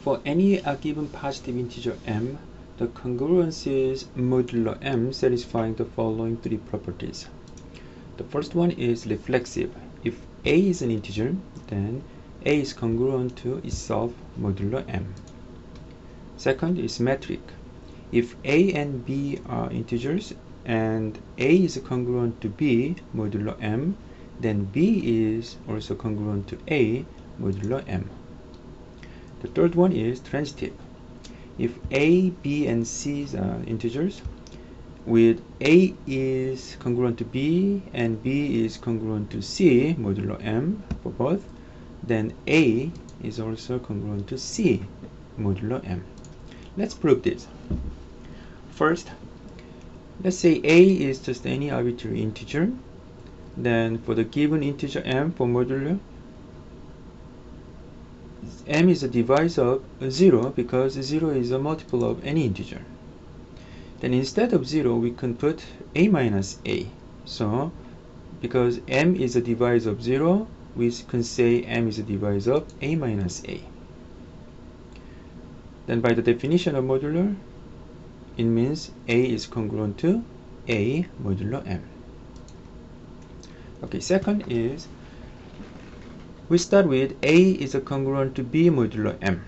For any given positive integer m, the congruence is modulo m satisfying the following three properties. The first one is reflexive. If a is an integer, then a is congruent to itself modulo m. Second is symmetric. If a and b are integers and a is congruent to b modulo m, then b is also congruent to a modulo m. The third one is transitive. If a, b, and c are integers, with a is congruent to b and b is congruent to c modulo m for both, then a is also congruent to c modulo m. Let's prove this. First, let's say a is just any arbitrary integer. Then for the given integer m for modulo, m is a divisor of 0 because 0 is a multiple of any integer. Then instead of 0 we can put a minus a. So because m is a divisor of 0, we can say m is a divisor of a minus a. Then by the definition of modular, it means a is congruent to a modulo m. Okay, second is we start with a is a congruent to b modulo m.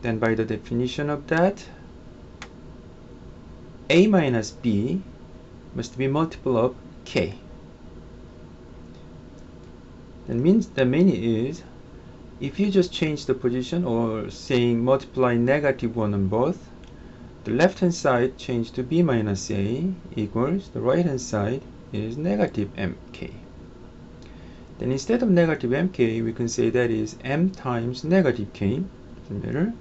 Then by the definition of that, a minus b must be multiple of k. That means the meaning is if you just change the position or saying multiply negative 1 on both, the left hand side change to b minus a equals the right hand side is negative mk. Then instead of negative mk, we can say that is m times negative k. Doesn't matter.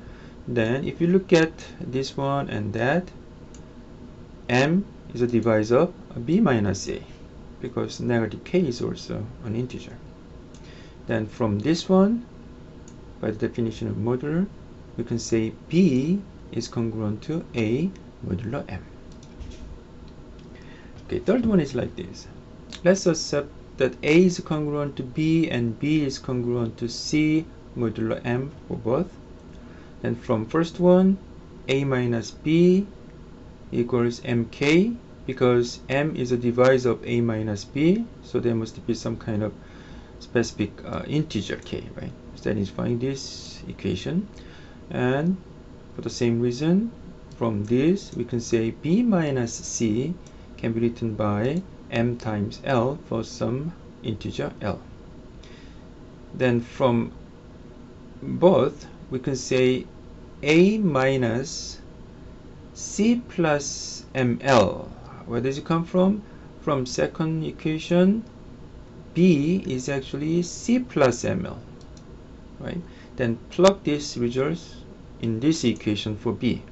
Then if you look at this one and that, m is a divisor of b minus a because negative k is also an integer. Then from this one, by the definition of modular, we can say b is congruent to a modulo m. Okay, third one is like this. Let's accept that a is congruent to b and b is congruent to c modulo m for both. Then from first one, a minus b equals mk because m is a divisor of a minus b, so there must be some kind of specific integer k, right? Satisfying this equation. And for the same reason, from this we can say b minus c can be written by m times l for some integer l. Then from both we can say a minus c plus ml. Where does it come from? From second equation, b is actually c plus ml, right? Then plug these results in this equation for b.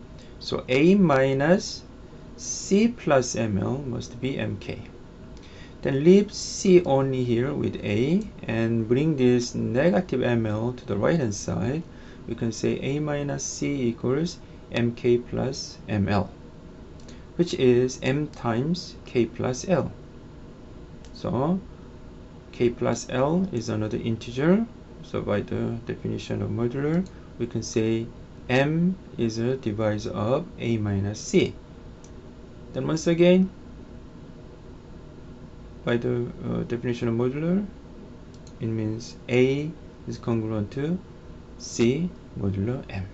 So a minus c plus ml must be mk. Then leave c only here with a and bring this negative ml to the right hand side. We can say a minus c equals mk plus ml, which is m times k plus l. So k plus l is another integer. So by the definition of modular, we can say m is a divisor of a minus c. Then once again, by the definition of modular, it means a is congruent to c modulo m.